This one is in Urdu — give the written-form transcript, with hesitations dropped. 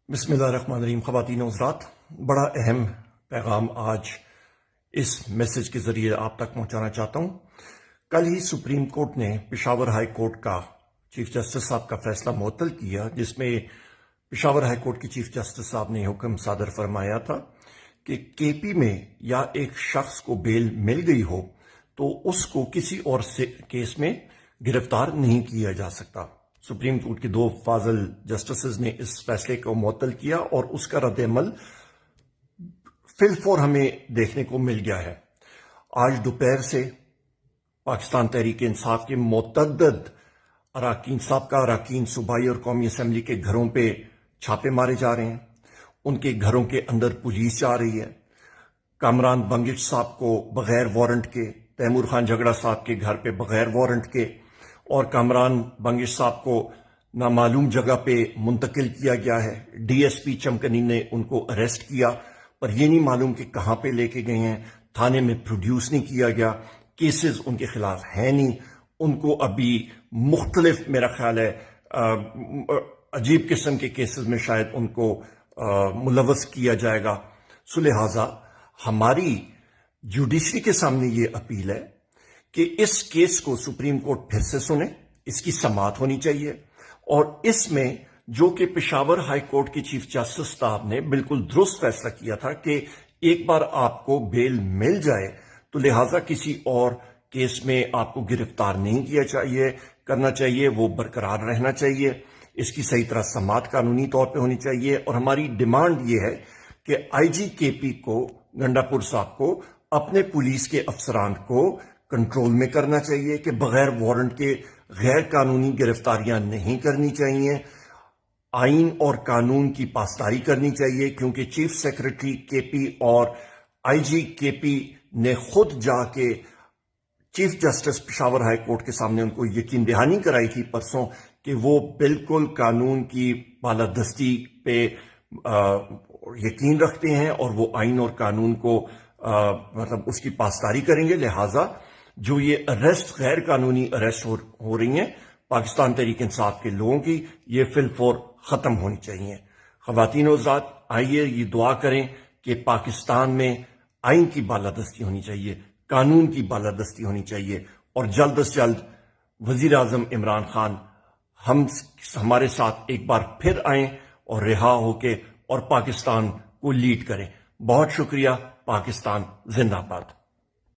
بسم اللہ الرحمن الرحیم۔ خواتین و حضرات، بڑا اہم پیغام آج اس میسج کے ذریعے آپ تک پہنچانا چاہتا ہوں۔ کل ہی سپریم کورٹ نے پشاور ہائی کورٹ کا چیف جسٹس صاحب کا فیصلہ معطل کیا، جس میں پشاور ہائی کورٹ کے چیف جسٹس صاحب نے حکم صادر فرمایا تھا کہ کے پی میں یا ایک شخص کو بیل مل گئی ہو تو اس کو کسی اور کیس میں گرفتار نہیں کیا جا سکتا۔ سپریم کورٹ کے دو فاضل جسٹسز نے اس فیصلے کو معطل کیا اور اس کا رد عمل فی الفور ہمیں دیکھنے کو مل گیا ہے۔ آج دوپہر سے پاکستان تحریک انصاف کے متعدد اراکین، سابقہ اراکین صوبائی اور قومی اسمبلی کے گھروں پہ چھاپے مارے جا رہے ہیں، ان کے گھروں کے اندر پولیس جا رہی ہے۔ کامران بنگش صاحب کو بغیر وارنٹ کے، تیمور خان جھگڑا صاحب کے گھر پہ بغیر وارنٹ کے، اور کامران بنگش صاحب کو نامعلوم جگہ پہ منتقل کیا گیا ہے۔ ڈی ایس پی چمکنی نے ان کو اریسٹ کیا، پر یہ نہیں معلوم کہ کہاں پہ لے کے گئے ہیں، تھانے میں پروڈیوس نہیں کیا گیا، کیسز ان کے خلاف ہیں نہیں، ان کو ابھی مختلف، میرا خیال ہے عجیب قسم کے کیسز میں شاید ان کو ملوث کیا جائے گا۔ سو لہٰذا ہماری جوڈیشری کے سامنے یہ اپیل ہے کہ اس کیس کو سپریم کورٹ پھر سے سنے، اس کی سماعت ہونی چاہیے، اور اس میں جو کہ پشاور ہائی کورٹ کے چیف جسٹس صاحب نے بالکل درست فیصلہ کیا تھا کہ ایک بار آپ کو بیل مل جائے تو لہٰذا کسی اور کیس میں آپ کو گرفتار نہیں کرنا چاہیے، وہ برقرار رہنا چاہیے، اس کی صحیح طرح سماعت قانونی طور پہ ہونی چاہیے۔ اور ہماری ڈیمانڈ یہ ہے کہ آئی جی کے پی کو، گنڈا پور صاحب کو، اپنے پولیس کے افسران کو کنٹرول میں کرنا چاہیے کہ بغیر وارنٹ کے غیر قانونی گرفتاریاں نہیں کرنی چاہیے، آئین اور قانون کی پاسداری کرنی چاہیے، کیونکہ چیف سیکرٹری کے پی اور آئی جی کے پی نے خود جا کے chief justice Peshawar high court کے سامنے ان کو یقین دہانی کرائی تھی پرسوں کہ وہ بالکل قانون کی بالادستی پہ یقین رکھتے ہیں اور وہ آئین اور قانون کو مطلب اس کی پاسداری کریں گے۔ لہٰذا جو یہ اریسٹ، غیر قانونی اریسٹ ہو رہی ہیں پاکستان تحریک انصاف کے لوگوں کی، یہ فی الفور ختم ہونی چاہیے۔ خواتین و حضرات، آئیے یہ دعا کریں کہ پاکستان میں آئین کی بالادستی ہونی چاہیے، قانون کی بالادستی ہونی چاہیے، اور جلد از جلد وزیر اعظم عمران خان ہمارے ساتھ ایک بار پھر آئیں اور رہا ہو کے اور پاکستان کو لیڈ کریں۔ بہت شکریہ۔ پاکستان زندہ باد۔